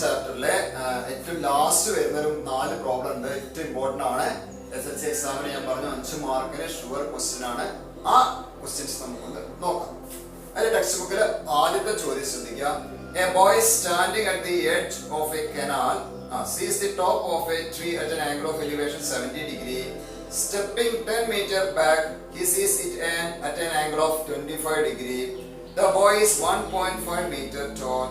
ചാപ്റ്ററിലെ ഏറ്റവും ലാസ്റ്റ് വരുന്ന ഒരു 4 പ്രോബ്ലം ഉണ്ട്. ഏറ്റവും ഇമ്പോർട്ടന്റ് ആണ്. SSLC എക്സാമിന് ഞാൻ പറഞ്ഞു 5 മാർക്കിന് ഷുവർ ക്വസ്റ്റ്യൻ ആണ്. ആ ക്വസ്റ്റ്യൻസ് നമുക്കൊന്ന് നോക്കാം. അതിന്റെ ടെക്സ്റ്റ് ബുക്കിൽ ആദ്യത്തെ ചോദ്യം ശ്രദ്ധിക്കുക. A boy standing at the edge of a canal sees the top of a tree at an angle of elevation 70 degree. Stepping 10 meters back, he sees it at an angle of 25 degree. The boy is 1.5 meters tall.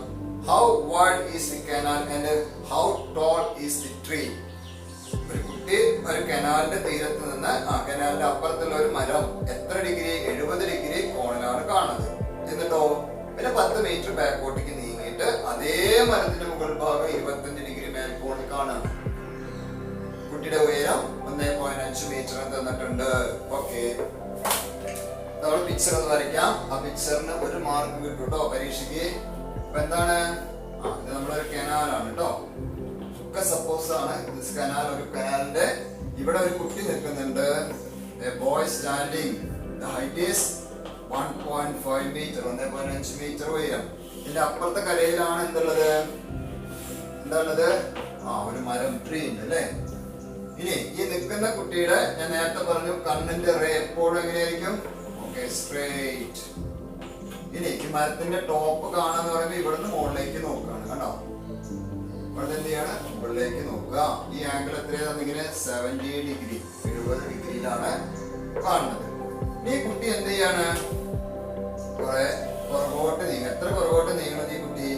How wide is the canal and how tall is the tree? ഒരു കുട്ടി ഒരു കനാലിന്റെ തീരത്ത് നിന്ന് കനാലിന്റെ അപ്പുറത്തുള്ള ഒരു മരം എത്ര degree 70 degree കോണിലാണ് കാണുന്നത്. എന്നിട്ടോ പിന്നെ 10 മീറ്റർ ബാക്കോട്ടേക്ക് നീങ്ങിയിട്ട് അതേ മരത്തിന്റെ മുകൾ ഭാഗം 25 ഡിഗ്രി മേൽക്കോണിൽ കാണാം. കുട്ടിയുടെ ഉയരം 1.5 മീറ്റർ തന്നിട്ടുണ്ട്. ഓക്കെ, നമ്മൾ പിക്ചർ ഒന്ന് വരയ്ക്കാം. ആ പിക്ചറിന് 1 മാർക്ക് കിട്ടും കേട്ടോ പരീക്ഷയ്ക്ക്. അപ്പൊ എന്താണ്, ഇത് നമ്മളൊരു കനാലാണ് കേട്ടോ. ഒക്കെ സപ്പോസ് ആണ് കനാൽ. ഒരു കനാലിന്റെ ഇവിടെ ഒരു കുട്ടി നിൽക്കുന്നുണ്ട്. A boy standing. The height is 1.5 meter, 1.5 metre ഉയരം. ഇതിന്റെ അപ്പുറത്തെ കരയിലാണ് എന്തുള്ളത്, എന്താണത്, ഒരു മരം, ട്രീ ഉണ്ട് അല്ലേ. ഇനി ഈ നിൽക്കുന്ന കുട്ടിയുടെ ഞാൻ നേരത്തെ പറഞ്ഞു കണ്ണിന്റെ റേ എപ്പോഴും എങ്ങനെയായിരിക്കും, സ്ട്രേറ്റ്. ഇനി ഈ മരത്തിന്റെ ടോപ്പ് കാണാന്ന് പറയുമ്പോൾ ഇവിടുന്ന് മുകളിലേക്ക് നോക്കുകയാണ്. കണ്ടോ, ഇവിടെ എന്ത് ചെയ്യാണ്, മുകളിലേക്ക് നോക്കുക. ഈ ആംഗിൾ എത്രയാണ്, ഇങ്ങനെ 70 ഡിഗ്രി 70 ഡിഗ്രിയിലാണ് കാണുന്നത്. ഈ കുട്ടി എന്ത് ചെയ്യാണ്, കുറെ പുറകോട്ട് നീങ്ങും. എത്ര പുറകോട്ട് നീങ്ങുന്നത് ഈ കുട്ടി,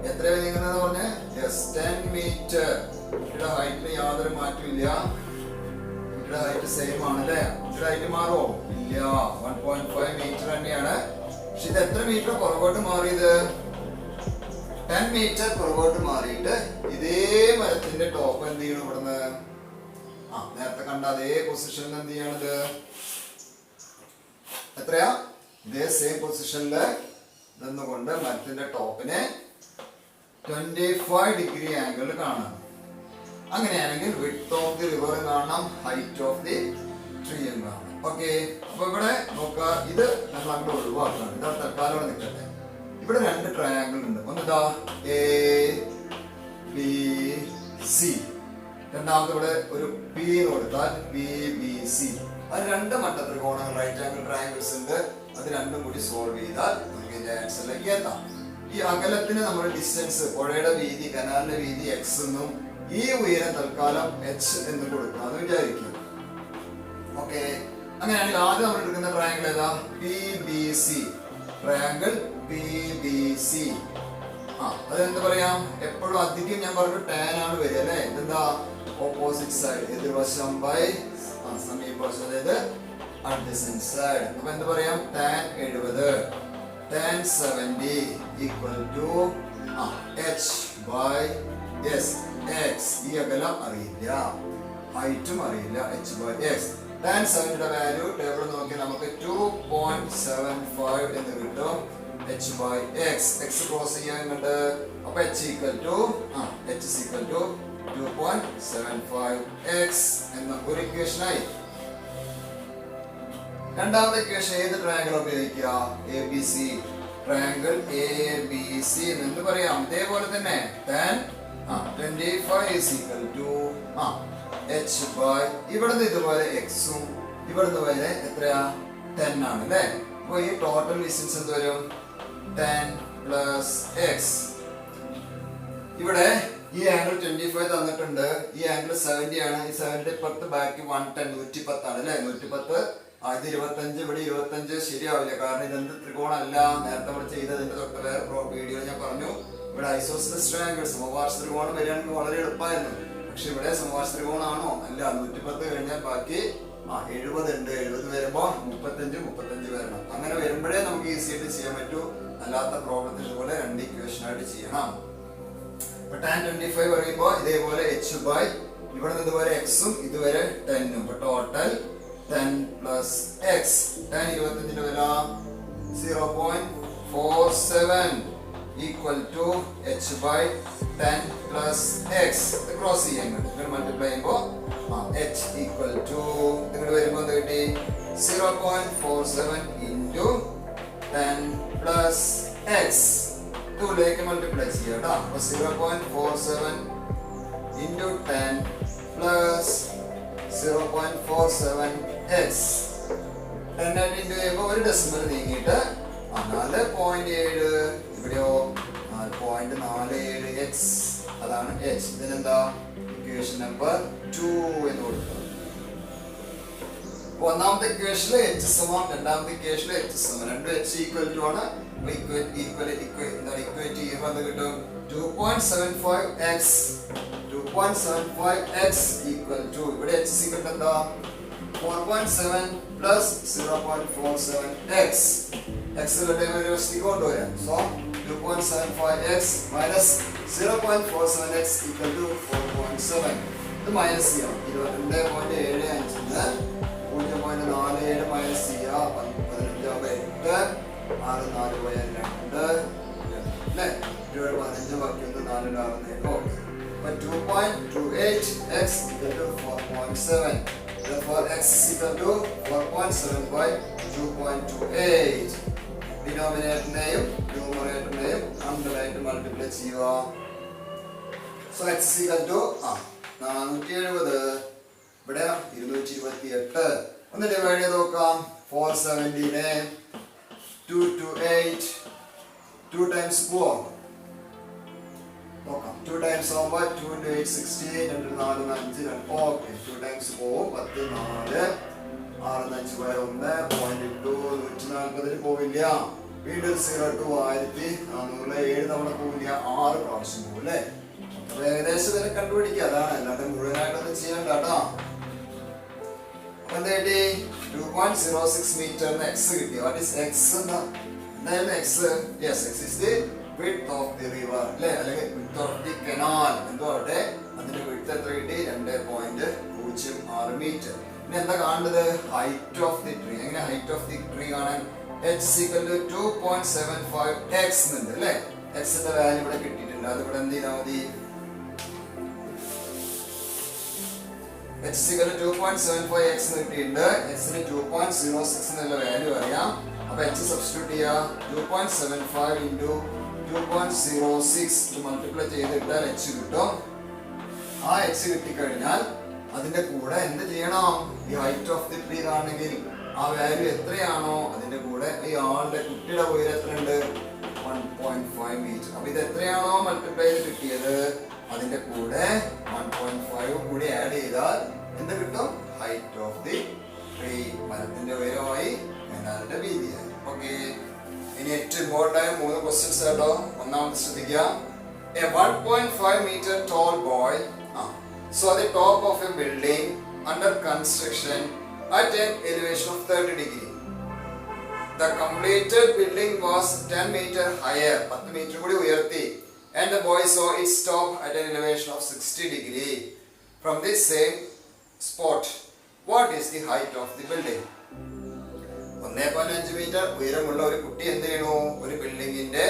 എത്ര നീങ്ങുന്നത് പറഞ്ഞ് 10 മീറ്റർ. കുട്ടിയുടെ ഹൈറ്റിന് യാതൊരു മാറ്റമില്ല. കുട്ടിയുടെ ഹൈറ്റ് സെയിം ആണ് അല്ലേ. കുട്ടിയുടെ ഹൈറ്റ് മാറുമോ, ഇല്ല. 1.5 മീറ്റർ തന്നെയാണ്. പക്ഷെ ഇത് എത്ര മീറ്റർ പുറകോട്ട് മാറിയത്, 10 മീറ്റർ പുറകോട്ട് മാറിയിട്ട് ഇതേ മരത്തിന്റെ ടോപ്പ് എന്ത് ചെയ്യണം, ഇവിടുന്ന് നേരത്തെ കണ്ട അതേ പൊസിഷനിൽ എന്ത് ചെയ്യണത്, എത്രയാ, ഇതേ സെയിം പൊസിഷനിൽ നിന്നുകൊണ്ട് മരത്തിന്റെ ടോപ്പിനെ 25 ഡിഗ്രി ആംഗിൾ കാണാം. അങ്ങനെയാണെങ്കിൽ വിഡ്ത്ത് ഓഫ് ദി റിവർ കാണാം, ഹൈറ്റ് ഓഫ് ദി ട്രീ കാണാം. ഓക്കെ, അപ്പൊ ഇവിടെ നോക്കുക, ഇത് നമ്മൾ അങ്ങോട്ട് ഒഴിവാക്കണം. ഇതാ തൽക്കാലം ഇവിടെ നിൽക്കട്ടെ. ഇവിടെ 2 ട്രയാങ്കിൾ ഉണ്ട്. ഒന്നിതാ ABC, രണ്ടാമത് ഇവിടെ ഒരു P എന്ന് കൊടുത്താൽ PBC. അത് 2 മട്ട ത്രികോണങ്ങൾ, റൈറ്റ് ആംഗിൾ ട്രയാങ്കിൾസ് ഉണ്ട്. അത് രണ്ടും കൂടി സോൾവ് ചെയ്താൽ നമുക്ക് ഇതിന്റെ ആൻസറിലേക്ക് എത്താം. ഈ അകലത്തിന് നമ്മൾ ഡിസ്റ്റൻസ്, പുഴയുടെ വീതി, കനാലിന്റെ വീതി x എന്നും ഈ ഉയരം തൽക്കാലം h എന്ന് കൊടുക്കാന്ന് വിചാരിക്കും. ഓക്കെ, അങ്ങനെയാണെങ്കിൽ ആദ്യം നമ്മൾ എടുക്കുന്ന ട്രയാങ്കിൾ ഏതാ, PBC. Triangle PBC. അതെന്ത് പറയാം, എപ്പോഴും അധികം ഞാൻ പറഞ്ഞു ടാൻ ആണ് വരിക അല്ലെ. ഇതെന്താ, ഓപ്പോസിറ്റ് സൈഡ്, എതിർവശം ബൈ സമീപവശം, അതായത് അഡ്ജസന്റ് സൈഡ്. അപ്പൊ എന്ത് പറയാം, tan 70, tan 70 equal to h by x. ഈ അകലം അറിയില്ല, ഹൈറ്റും അറിയില്ല, h ബൈ x. ടാൻ 70യുടെ വാല്യൂ ടേബിൾ നോക്കി നമുക്ക് 2.75 എന്ന് കിട്ടും, h by x. x cross ചെയ്യാനുണ്ട്. അപ്പൊ h ഈക്വൽ ടു 2.75 x എന്ന ഒരു ഇക്വേഷനായി. രണ്ടാമത്തെ ഇക്വേഷൻ ഏത് ട്രയാങ്കിൾ ഉപയോഗിക്കുക, ABC. ട്രയാങ്കിൾ ABC എന്ന് പറയാം. ഇതേപോലെ തന്നെ tan 25 is equal to h by ഇവിടുന്ന് ഇതുപോലെ x-ഉം ഇവിടുന്ന് വരെ എത്രയാ, 10 ആണ് അല്ലേ. അപ്പൊ ഈ ടോട്ടൽ ഡിസ്റ്റൻസ് എന്ത് വരും, 10 പ്ലസ് x. ഇവിടെ ഈ ആംഗിൾ 25 തന്നിട്ടുണ്ട്, ഈ ആംഗിൾ 70 ആണ്. ഈ 70 പുറത്ത് ബാക്കി 110 110 ആണ് അല്ലേ. 110 ഇത് 25, ഇവിടെ 25 ശരിയാവില്ല, കാരണം ഇതെന്ത് ത്രികോണമല്ല. നേരത്തെ നമ്മൾ ചെയ്തതിന്റെ തൊട്ട് വേറെ വീഡിയോ ഞാൻ പറഞ്ഞു, ഇവിടെ ഐസോസെലസ് ട്രയാങ്കിൾ സമവാർഷ ത്രികോണം വരികയാണെങ്കിൽ വളരെ എളുപ്പമായിരുന്നു. പക്ഷെ ഇവിടെ സമവാർഷ ത്രികോണമാണോ, അല്ല. 110 കഴിഞ്ഞാൽ ബാക്കി 70 ഉണ്ട്. 70 വരുമ്പോ 35 വരണം. അങ്ങനെ വരുമ്പോഴേ നമുക്ക് ഈസി ആയിട്ട് ചെയ്യാൻ പറ്റൂ. അല്ലാത്ത പ്രോബ്ലത്തിന് ഇതുപോലെ 2 ഇക്വേഷൻ ആയിട്ട് ചെയ്യണം. tan 25 പറയുമ്പോ ഇതേപോലെ h ബൈ ഇവിടെ നിന്ന് ഇതുവരെ x-ഉം ഇതുവരെ 10-ഉം. അപ്പൊ ടോട്ടൽ 10 പ്ലസ് x. tan 25ന്റെ വില 0.47 equal to h by 10 plus x. Cross ചെയ്യാൻ വേണ്ടി മൾട്ടിപ്ലൈ ചെയ്യുമ്പോ h ഈക്വൽ ടു ഇങ്ങോട്ട് വരുമ്പോ എന്ത് കിട്ടി, 0.47 ഇൻറ്റു 10 പ്ലസ് x. 2 മൾട്ടിപ്ലൈ ചെയ്യാം കേട്ടോ. അപ്പൊ 0.47 into 10 plus 0.47x 10 ആയിട്ട് ഇൻറ്റു ചെയ്യുമ്പോൾ ഒരു ഡെസിമൽ നീങ്ങിയിട്ട് 4.7 ഇവിടെയോ 4.47x അതാണ് h. ഇതിനെന്താ ഇക്വേഷൻ നമ്പർ 2 എന്ന് കൊടുക്കുന്നത്. ഒന്നാമത്തെ ഇക്വേഷനിൽ h സമം, രണ്ടാമത്തെ ഇക്വേഷനിൽ h സമം, രണ്ടും h ഈക്വൽ ടു ആണ്. ഇക്വേറ്റ് ചെയ്യുമ്പോൾ അത് കിട്ടും 2.75x ഈക്വൽ ടു ഇവിടെ h ഈക്വൽ ടു എന്താ 4.7 പ്ലസ് 0.47x x ന്റെ ഒരു വശത്തേക്ക് കൊണ്ടുവരാം. So 2.75x minus 0.47x equal to 4.7. ഇത് മൈനസ് ചെയ്യാം. 22.75 0.47 മൈനസ് ചെയ്യാം. 15/8 6 4 പോയ 2 അല്ലേ 15 ബാക്കി 4 okay. 2.28x equal to 4.7. Therefore x is equal to 4.7 by 2.28. Denominator-നെയും numerator-നെയും 100 ആയിട്ട് മൾട്ടിപ്ലൈ ചെയ്യുക. So x is equal to 470 ഇവിടെ 228. ഒന്ന് ഡിവൈഡ് ചെയ്ത് നോക്കാം. 470നെ 2 to 8 2 times 4 നോക്കാം. 2 times ആവുമ്പോൾ 2 into 8 16 2 4 5 ഓക്കെ. 2 times 4 10 4 6 5 1 0.2 140 പോവില്ല. വീണ്ടും 0 to 1400 7 തവണ പോവില്ല, 6 പ്രാവശ്യം പോകും അല്ലേ. അപ്പൊ ഏകദേശം ഇതിനെ കണ്ടുപിടിക്കുക. അതാണ്, അല്ലാണ്ട് മുഴുവനായിട്ടൊന്നും ചെയ്യണ്ട കേട്ടോ. എന്താ കിട്ടി 2.06 മീറ്ററിന് x കിട്ടി. What is x? എന്തായാലും x yes x is the width of the river അല്ലേ, അല്ലെങ്കിൽ width of the canal എന്തോട്ടെ. അതിന്റെ width എത്ര കിട്ടി 2.06 മീറ്റർ. ഇനി എന്താ കാണേണ്ടത് ഹൈറ്റ് ഓഫ് ദി ട്രീ. എങ്ങനെ ഹൈറ്റ് ഓഫ് ദി ട്രീ കാണാൻ h equal to 2.75x ഉണ്ട് അല്ലേ. x ന്റെ വാല്യൂ ഇവിടെ കിട്ടിയിട്ടുണ്ട്. അത് ഇവിടെ എന്ത് ചെയ്താൽ മതി h equal to 2.75x കിട്ടിയിട്ടുണ്ട്. x ന് 2.06 എന്നുള്ള വാല്യൂ അറിയാം. അപ്പൊ h സബ്സ്റ്റിറ്റ്യൂട്ട് ചെയ്യാ 2.75 into 2.06 മൾട്ടിപ്ലൈ ചെയ്തിട്ടാൽ h കിട്ടും. ആ h കിട്ടിക്കഴിഞ്ഞാൽ അതിന്റെ കൂടെ എന്ത് ചെയ്യണം? ഈ ഹൈറ്റ് ഓഫ് ദി ട്രീ ആണെങ്കിൽ ആ വാല്യൂ എത്രയാണോ അതിന്റെ കൂടെ ഈ ആളുടെ കുട്ടിയുടെ ഉയരം എത്രയുണ്ട് 1.5 മീറ്റർ. അപ്പൊ ഇത് എത്രയാണോ മൾട്ടിപ്ലൈ ചെയ്ത് കിട്ടിയത് അതിന്റെ കൂടെ 1.5 കൂടി ആഡ് ചെയ്താൽ എന്ത് കിട്ടും? Height of the tree. മരത്തിന്റെ ഉയരമായി കനാലിന്റെ വീതിയായി. ഓക്കെ. ഇനി ഏറ്റവും ഇമ്പോർട്ടന്റ് ആയ 3 ക്വസ്റ്റ്യൻസ് കേട്ടോ. ഒന്നാമത്തെ ശ്രദ്ധിക്കുക. A 1.5 meter tall boy saw the top of a building under construction at an elevation of 30 degree. The completed building was 10 meter higher. 10 meter കൂടി ഉയർത്തി. And the boy saw its top at an elevation of 60 degree from the same spot. What is the height of the building? 1.5 metre ഉയരമുള്ള ഒരു കുട്ടി എന്ത് ചെയ്യണു? ഒരു ബിൽഡിങ്ങിന്റെ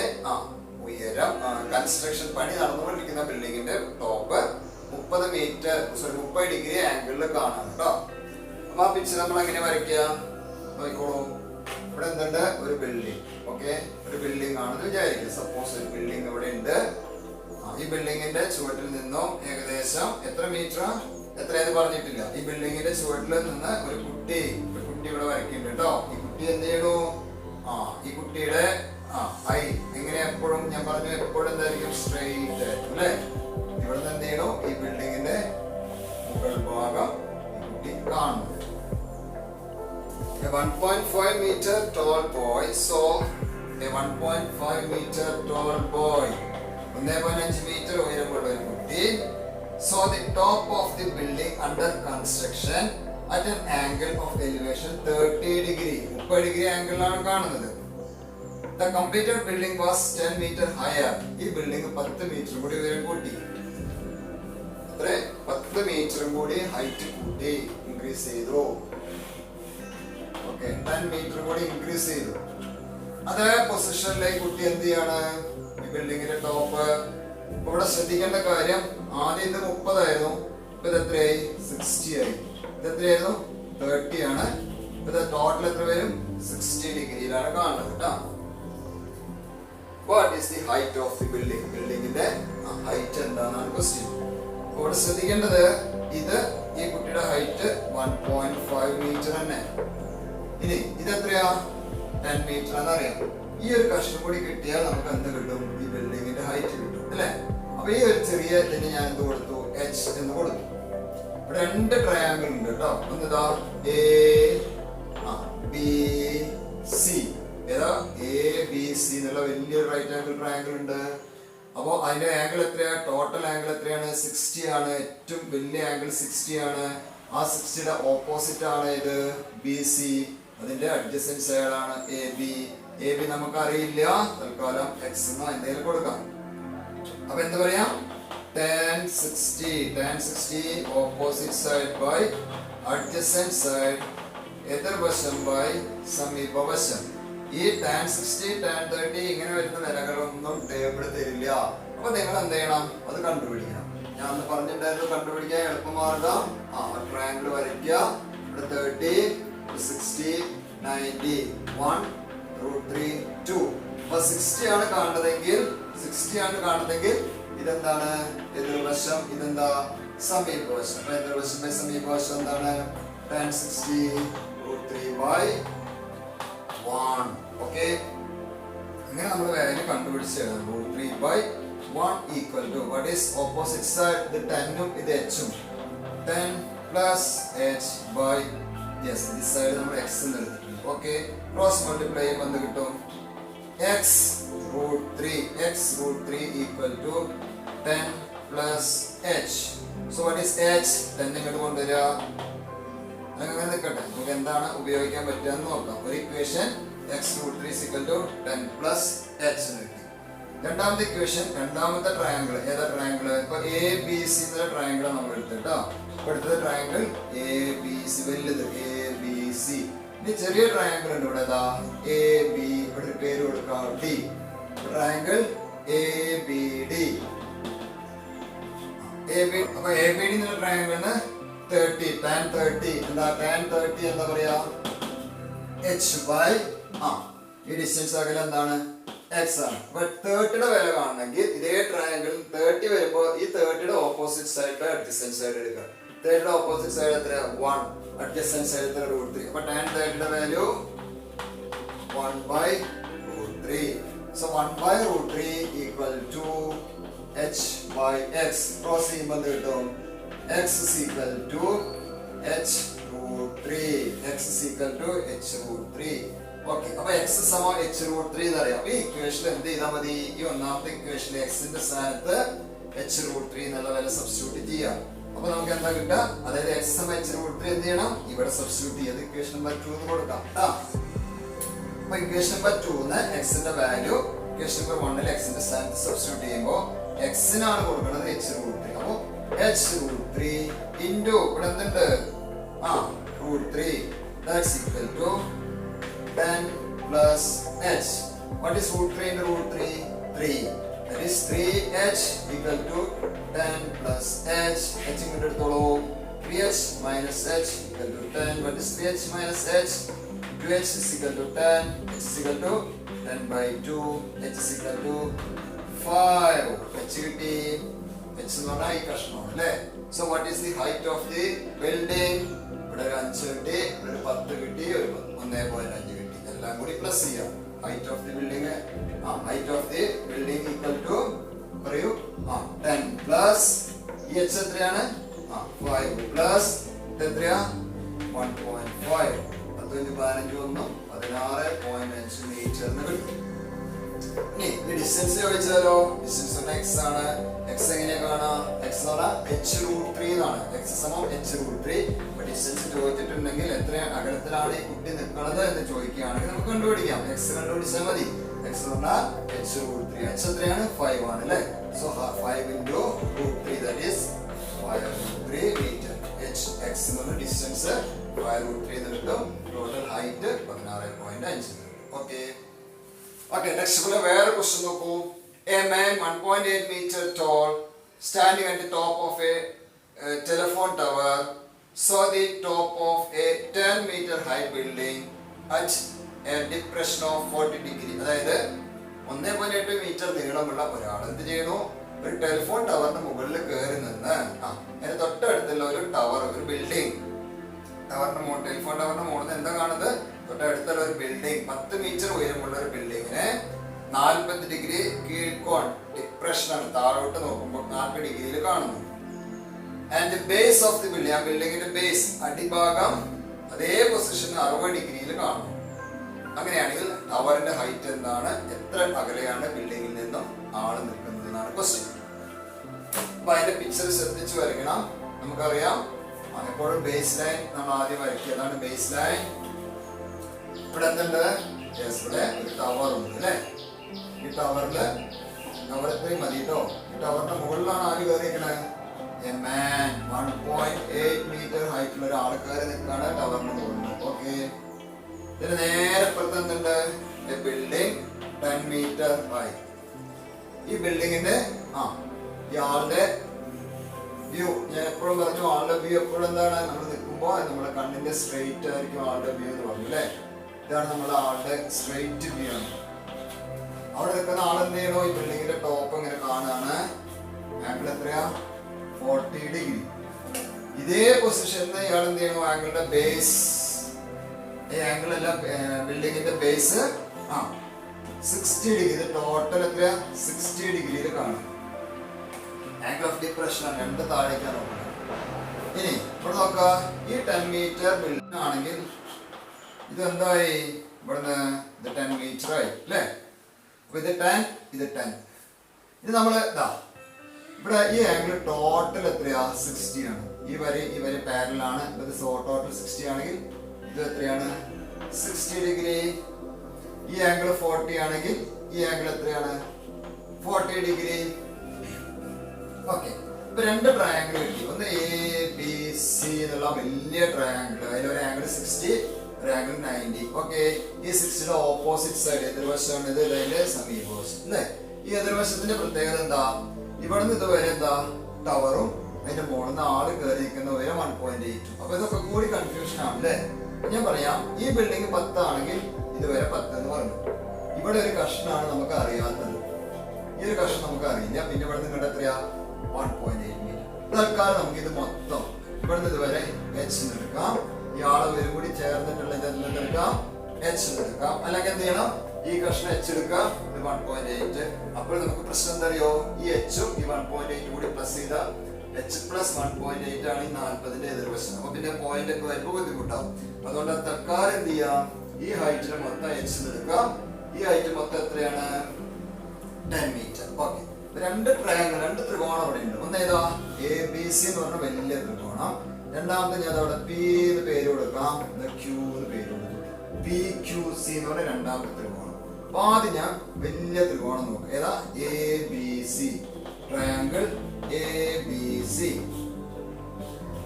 ഉയരം കൺസ്ട്രക്ഷൻ പണി നടന്നുകൊണ്ടിരിക്കുന്ന ബിൽഡിങ്ങിന്റെ ടോപ്പ് 30 ഡിഗ്രി ആംഗിളിൽ കാണാം കേട്ടോ. അപ്പൊ ആ പിക്ചർ നമ്മൾ എങ്ങനെ വരയ്ക്കുക നോക്കിക്കോളൂ. ഇവിടെ എന്തുണ്ട്? ഒരു ബിൽഡിംഗ്. ഓക്കെ, ഒരു ബിൽഡിംഗ് ആണെന്ന് വിചാരിക്കുക. സപ്പോസ് ഒരു ബിൽഡിംഗ് ഇവിടെ ഉണ്ട്. ഈ ബിൽഡിങ്ങിന്റെ ചുവട്ടിൽ നിന്നും ഏകദേശം എത്ര മീറ്റർ എത്രയെന്ന് പറഞ്ഞിട്ടില്ല. ഈ ബിൽഡിങ്ങിന്റെ ചുവട്ടിൽ നിന്ന് ഒരു കുട്ടി ഇവിടെ വരയ്ക്കുന്നുണ്ട് കേട്ടോ. ഈ കുട്ടി എന്ത് ചെയ്യണു? ഈ കുട്ടിയുടെ ഐ എങ്ങനെ എപ്പോഴും ഞാൻ പറഞ്ഞു എപ്പോഴും എന്തായിരിക്കും? സ്ട്രെയിറ്റ് അല്ലേ. ഇവിടെ നിന്ന് എന്ത് ചെയ്യണു? ഈ ബിൽഡിങ്ങിന്റെ മുകൾ ഭാഗം ഈ കുട്ടി കാണുന്നു. A 1.5 meter tall boy saw a 1.5 meter tall boy 1.5 metre ഉയരമുള്ള ഒരു കുട്ടി saw the top of the building under construction at an angle of elevation 30 degree 30 degree ആംഗിളിലാണ് കാണുന്നത്. The completed building was 10 meter higher. ഈ building 10 metre കൂടി ഉയരം കൂട്ടി. അത്ര 10 metre കൂടി ഹൈറ്റ് കൂട്ടി, ഇൻക്രീസ് ചെയ്തു. 10 മീറ്റർ കൂടി ഇൻക്രീസ് ചെയ്തു. അതേ പൊസിഷനിലേക്ക് കുട്ടി എന്ത് ചെയ്യാണ്? ഈ ബിൽഡിങ്ങിന്റെ ടോപ്പ്. ഇവിടെ ശ്രദ്ധിക്കേണ്ട കാര്യം ആദ്യം ഇത് 30 ആയിരുന്നു. ഇപ്പൊ ഇത് എത്രയായി? 60 ആയി. ഇത് എത്രയായിരുന്നു? 30 ആണ്. ഇപ്പൊ ടോട്ടൽ എത്ര വരും? 60 ഡിഗ്രിയിലാണ് കാണുന്നത് കേട്ടോ. What is is the height of the building? ബിൽഡിങ്ങിന്റെ ഹൈറ്റ് എന്താണെന്നാണ് ക്വസ്റ്റ്യൻ. ഇവിടെ ശ്രദ്ധിക്കേണ്ടത് ഇത് ഈ കുട്ടിയുടെ ഹൈറ്റ് 1.5 മീറ്റർ തന്നെ. ഇനി ഇതെത്രയാ? 10 മീറ്റർ എന്നറിയാം. ഈ ഒരു കഷ്ണം കൂടി കിട്ടിയാൽ നമുക്ക് എന്ത് കിട്ടും? ഈ ബിൽഡിങ്ങിന്റെ ഹൈറ്റ് കിട്ടും അല്ലേ? അപ്പൊ ഈ ഒരു ചെറിയ ഇതിന് ഞാൻ എന്ത് കൊടുത്തു? എച്ച് എന്ന് കൊടുത്തു. ഇവിടെ രണ്ട് ട്രയാങ്കിൾ ഉണ്ട് കേട്ടോ. ഒന്നിതാ എ ബി സി. ഏതാ? എ ബി സി എന്നുള്ള വലിയൊരു റൈറ്റ് ആംഗിൾ ട്രയാങ്കിൾ ഉണ്ട്. അപ്പോ അതിന്റെ ആംഗിൾ എത്രയാ? ടോട്ടൽ ആംഗിൾ എത്രയാണ്? 60 ആണ്. ഏറ്റവും വലിയ ആംഗിൾ 60 ആണ്. ആ 60യുടെ ഓപ്പോസിറ്റ് ആണ് ഇത് ബി സി. അതിന്റെ അഡ്ജസന്റ് സൈഡ് ആണ് എ ബി. എ ബി നമുക്ക് അറിയില്ല, തൽക്കാലം എക്സ് എന്നോ എന്തെങ്കിലും കൊടുക്കാം. അപ്പൊ എന്ത് പറയാം? tan 60 opposite side by adjacent side, എതിർവശം ബൈ സമീപവശം. ഈ tan 60 tan 30 ഇങ്ങനെ വരുന്ന വിലകളൊന്നും ടേബിൾ തരില്ല. അപ്പൊ നിങ്ങൾ എന്ത് ചെയ്യണം? അത് കണ്ടുപിടിക്കണം. ഞാൻ അന്ന് പറഞ്ഞിട്ടുണ്ടായിരുന്നു കണ്ടുപിടിക്കാൻ എളുപ്പമാർഗം. ട്രയാങ്കിൾ വരയ്ക്കുക. ഇവിടെ 30 60 90 1 √3 2. അപ്പൊ 60 ആണ് കാണുന്നതെങ്കിൽ ഇതെന്താണ്? എതിർവശം. ഇതെന്താ? സമീപവശം. അപ്പൊ എതിർവശം ബൈ സമീപവശം എന്താണ്? tan 60 √3/1. ഓക്കെ, അങ്ങനെ നമ്മൾ വാല്യൂ കണ്ടുപിടിച്ച് എഴുതാം. √3/1 equal to what is opposite side? ഇത് 10ഉം ഇത് h ഉം. 10 plus h by yes this side നമ്മൾ x എന്ന് എടുത്തിട്ടുണ്ട്. ഓക്കെ, ക്രോസ് മൾട്ടിപ്ലൈ ചെയ്യുമ്പോൾ എന്ത് കിട്ടും? x √3 equal to 10 plus h. So what is h? 10 ഇങ്ങോട്ട് കൊണ്ടുവരിക. അങ്ങനെ നിൽക്കട്ടെ, നമുക്ക് എന്താണ് ഉപയോഗിക്കാൻ പറ്റുക എന്ന് നോക്കാം. ഒരു equation x √3 equal to 10 plus h എന്ന് കിട്ടി. രണ്ടാമത്തെ ഇക്വേഷൻ, രണ്ടാമത്തെ ട്രയാങ്കിൾ. ഏതാ ട്രയാങ്കിൾ? ഇപ്പൊ എ ബി സി എന്നുള്ള ട്രയാങ്കിൾ നമ്മൾ എടുത്തിട്ടോ. അടുത്തത് ട്രയാങ്കിൾ എ ബി സി, വലുത് എ ബി സി. ഇനി ചെറിയ ട്രയാങ്കിൾ ഉണ്ട് ഇവിടെ. ഏതാ? A B. ഇവിടെ ഒരു പേര് കൊടുക്കാം, D. Triangle A B D. അപ്പൊ എ ബി ഡി എന്നുള്ള ട്രയാങ്കിളിന് 30 tan 30 എന്താ? tan 30 എന്താ പറയാ? h ബൈ ഈ ഡിസ്റ്റൻസ് അകലം എന്താണ്? x ആണ്. ബട്ട് 30യുടെ വില കാണണമെങ്കിൽ ഇതേ ട്രയാങ്കിൾ 30 വരുമ്പോൾ ഈ 30യുടെ opposite side by adjacent side എടുക്കുക. 30യുടെ ഓപ്പോസിറ്റ് സൈഡ് എത്ര? 1. അഡ്ജസന്റ് സൈഡ് എത്ര? √3. അപ്പൊ tan 30യുടെ value 1/√3. So 1/√3 equal to h by x. Cross ചെയ്യുമ്പോൾ എന്ത് കിട്ടും? x is equal to h √3. x is equal to h √3. Okay, അപ്പൊ x സമം h √3 എന്നറിയാം. ഈ ഇക്വേഷൻ എന്ത് ചെയ്താൽ മതി? ഈ ഒന്നാമത്തെ ഇക്വേഷനിൽ x ന്റെ സ്ഥാനത്ത് h √3 എന്നുള്ള വില സബ്സ്റ്റിറ്റ്യൂട്ട് ചെയ്യാം. അപ്പൊ നമുക്ക് എന്താ കിട്ടുക? അതായത് x സമം h √3 എന്ത് ചെയ്യണം? ഇവിടെ സബ്സ്റ്റിറ്റ്യൂട്ട് ചെയ്ത് ഇക്വേഷൻ നമ്പർ 2 എന്ന് കൊടുക്കാം. അപ്പൊ ഇക്വേഷൻ നമ്പർ 2 ന് x ന്റെ വാല്യൂ ഇക്വേഷൻ നമ്പർ 1 ൽ x ന്റെ സ്ഥാനത്ത് സബ്സ്റ്റിറ്റ്യൂട്ട് ചെയ്യുമ്പോൾ x നാണ് കൊടുക്കുന്നത് h √3. അപ്പൊ h √3 into ഇവിടെ എന്തുണ്ട്? √3 that's equal to 10 plus h. What is √3 into √3? 3. That is 3h equal to 10 plus h. h ഇങ്ങോട്ട് എടുത്തോളൂ. 3h minus h equal to 10. What is 3h minus h? 2h is equal to 10. h is equal to 10/2. h is equal to 5. h കിട്ടി. h എന്ന് പറഞ്ഞാൽ ഈ കഷ്ണമാണ് അല്ലേ? So what is the height of the building? ഇവിടെ ഒരു 5 കിട്ടി, ഇവിടെ ഒരു 10 കിട്ടി, ഒരു 1.5 കിട്ടി. എല്ലാം കൂടി പ്ലസ് ചെയ്യാം. Height of the building equal to പറയൂ 10 പ്ലസ് ഈ h എത്രയാണ്? 5 പ്ലസ് എത്രയാ? 1.5. 15 15 ഒന്നും 16.5 മീറ്റർ എന്ന് കിട്ടും. ഇനി ഈ ഡിസ്റ്റൻസ് ചോദിച്ചാലോ? ഡിസ്റ്റൻസ് x ആണ്. x എങ്ങനെ കാണാം? x എന്ന് പറഞ്ഞാൽ h √3 എന്നാണ്. x സമം h √3. അപ്പൊ ഡിസ്റ്റൻസ് ചോദിച്ചിട്ടുണ്ടെങ്കിൽ എത്ര അകലത്തിലാണ് ഈ കുട്ടി നിൽക്കുന്നത് എന്ന് ചോദിക്കുകയാണെങ്കിൽ നമുക്ക് കണ്ടുപിടിക്കാം. x കണ്ടുപിടിച്ചാൽ മതി. x എന്ന് പറഞ്ഞാൽ h √3. h എത്രയാണ്? 5 ആണ് അല്ലേ? So 5 into √3 that is 5√3 metre. x എന്ന് പറഞ്ഞ ഡിസ്റ്റൻസ് 5√3 എന്ന് കിട്ടും. Total height 16.5. ഓക്കെ, next വേറെ ക്വസ്റ്റ്യൻ നോക്കൂ. A man 1.8 meter tall standing at the top of a telephone tower saw the top of a 10 meter high building at a depression of 40 degree. അതായത് 1.8 metre നീളമുള്ള ഒരാൾ എന്ത് ചെയ്യണു? ഒരു telephone ടവറിന് മുകളിൽ കയറി നിന്ന് അതിന് തൊട്ടടുത്തുള്ള ഒരു ടവർ, ഒരു ബിൽഡിംഗ്, ടെലിഫോൺ ടവറിന്റെ മുകളിൽ നിന്ന് എന്താ കാണുന്നത്? തൊട്ടടുത്തുള്ള ഒരു ബിൽഡിംഗ്, 10 മീറ്റർ ഉയരമുള്ള ഒരു ബിൽഡിങ്ങിനെ 40 ഡിഗ്രി കീഴ്ക്കോൺ ഡിപ്രഷനാണ്, താഴോട്ട് നോക്കുമ്പോൾ 40 ഡിഗ്രിയിൽ കാണുന്നു. And base of the building, ആ ബിൽഡിങ്ങിന്റെ ബേസ്, അടിഭാഗം അതേ പൊസിഷനിൽ 60 ഡിഗ്രിയിൽ കാണുന്നു. അങ്ങനെയാണെങ്കിൽ ടവറിന്റെ ഹൈറ്റ് എന്താണ്? എത്ര അകലെയാണ് ബിൽഡിങ്ങിൽ നിന്നും ആള് നിൽക്കുന്നത് എന്നാണ് ക്വസ്റ്റ്യൻ. അപ്പൊ അതിന്റെ പിക്ചർ ശ്രദ്ധിച്ചു വരയ്ക്കണം. നമുക്കറിയാം എപ്പോഴും ബേസ് ലൈൻ നമ്മൾ ആദ്യം വരയ്ക്കുക. അതാണ് ബേസ് ലൈൻ. ഇവിടെ എന്തുണ്ട്? ഇവിടെ ഒരു ടവർ ഉണ്ട് അല്ലെ? ഈ ടവറില് ടവർ എത്രയും മതി കേട്ടോ. ഈ ടവറിന്റെ മുകളിലാണ് ആര് കയറിയിരിക്കണേ? 1.8 മീറ്റർ ഹൈറ്റുള്ള ഒരാൾ കയറി നിൽക്കാണ് ടവറിന്റെ മുകളിൽ. ഓക്കെ, ഇതിന് നേരെ പുറത്ത് എന്തുണ്ട്? Building 10 metre high. ഈ ബിൽഡിങ്ങിന്റെ ഈ ആളുടെ വ്യൂ, ഞാൻ എപ്പോഴും പറഞ്ഞു ആളുടെ വ്യൂ എപ്പോഴും എന്താണ്? നമ്മൾ നിൽക്കുമ്പോൾ നമ്മുടെ കണ്ണിന്റെ സ്ട്രെയിറ്റ് ആയിരിക്കും ആളുടെ വ്യൂ എന്ന് പറഞ്ഞു അല്ലേ? ഇതാണ് നമ്മുടെ ആളുടെ സ്ട്രെയിറ്റ് വ്യൂ ആണ്. അവിടെ നിൽക്കുന്ന ആളെന്ത് ചെയ്യണോ? ഈ ബിൽഡിങ്ങിന്റെ ടോപ്പ് ഇങ്ങനെ കാണാണ്. ആംഗിൾ എത്രയാ? 40 ഡിഗ്രി. ഇതേ പൊസിഷനിൽ ഇയാൾ എന്ത് ചെയ്യണോ? ആംഗിളിന്റെ ബേസ്, ഈ ആംഗിൾ അല്ല, ബിൽഡിങ്ങിന്റെ ബേസ് 60 ഡിഗ്രി. ഇത് ടോട്ടൽ എത്രയാ? 60 ഡിഗ്രിയിൽ കാണും. ആംഗിൾ ഓഫ് ഡിപ്രഷൻ ആണ്, രണ്ട് താഴേക്കാണ് നോക്കുന്നത്. ഇനി ഇവിടെ നോക്കുക, ഈ 10 മീറ്റർ ബിൽഡിംഗ് ആണെങ്കിൽ ഇത് എന്തായി? ഇവിടുന്ന് ഇത് 10 മീറ്റർ ആയി അല്ലേ? അപ്പൊ ഇത് 10, ഇത് 10. ഇത് നമ്മള് ഇവിടെ ഈ ആംഗിൾ ടോട്ടൽ എത്രയാ? 60 ആണ്. ഈ വരി പാരലാണ്. ഇത് ടോട്ടൽ 60 ആണെങ്കിൽ ഇത് എത്രയാണ്? 60 ഡിഗ്രി. ഈ ആംഗിൾ 40 ആണെങ്കിൽ ഈ ആംഗിൾ എത്രയാണ്? 40 ഡിഗ്രി. ഓക്കെ, ഇപ്പൊ രണ്ട് ട്രയാംഗിൾ കിട്ടി. ഒന്ന് ABC എന്നുള്ള വലിയ ട്രയാംഗിൾ, അതിലൊരു ആംഗിൾ 60, ഒരു ആംഗിൾ 90. ഓക്കെ, ഈ 60യുടെ ഓപ്പോസിറ്റ് സൈഡ് എതിർവശമാണ് ഇത്, അതിന്റെ സമീപവശം അല്ലേ? ഈ എതിർവശത്തിന്റെ പ്രത്യേകത എന്താ? ഇവിടുന്ന് ഇതുവരെ എന്താ? ടവറും അതിന്റെ മുകളിൽ നിന്ന് ആള് കയറിയിരിക്കുന്ന ഉയരം 1.8. അപ്പൊ ഇതൊക്കെ കൂടി കൺഫ്യൂഷൻ ആണ് അല്ലേ? ഞാൻ പറയാം, ഈ ബിൽഡിംഗ് 10 ആണെങ്കിൽ ഇതുവരെ 10 എന്ന് പറഞ്ഞു. ഇവിടെ ഒരു കഷ്ണാണ് നമുക്ക് അറിയാത്തത്. ഈ ഒരു കഷ്ണം നമുക്ക് അറിയില്ല. പിന്നെ ഇവിടെ നിന്ന് എത്രയാ? 1.8 മീറ്റർ. തൽക്കാലം നമുക്ക് ഇത് മൊത്തം ഇവിടുന്ന് ഇതുവരെ H എടുക്കാം. ഈ ആള് വരും കൂടി ചേർന്നിട്ടുള്ള ഇതെല്ലാം എടുക്കാം, H എടുക്കാം. അല്ലെങ്കിൽ എന്ത് ചെയ്യണം? ഈ കഷ്ണം H എടുക്കാം, ഇത് 1.8. അപ്പോൾ നമുക്ക് പ്രശ്നം എന്താ അറിയോ? ഈ Hഉം ഈ 1.8 കൂടി പ്ലസ് ചെയ്ത H പ്ലസ് 1.8 ആണ് ഈ 40ന്റെ എതിർവശം. അപ്പൊ പിന്നെ പോയിന്റ് ഒക്കെ വരുമ്പോൾ ബുദ്ധിമുട്ടാവും. അതുകൊണ്ട് തൽക്കാലം എന്ത് ചെയ്യാം? ഈ ഹൈറ്റിന് മൊത്തം H എടുക്കാം. ഈ ഹൈറ്റ് മൊത്തം എത്രയാണ്? 10 മീറ്റർ. ഓക്കെ, രണ്ട് ട്രയാംഗിൾ, രണ്ട് ത്രികോണം അവിടെ ഉണ്ട്. ഒന്ന് ഏതാ? ABC എന്ന് പറഞ്ഞ വലിയ ത്രികോണം. രണ്ടാമത്തെ ഞാൻ അവിടെ P എന്ന് പേര് കൊടുക്കാം, Q എന്ന് പേര് കൊടുക്കും. PQC എന്ന് പറഞ്ഞ രണ്ടാമത്തെ ത്രികോണം. അപ്പൊ ആദ്യം ഞാൻ വലിയ ത്രികോണം നോക്കാം. ഏതാ? ABC triangle ABC.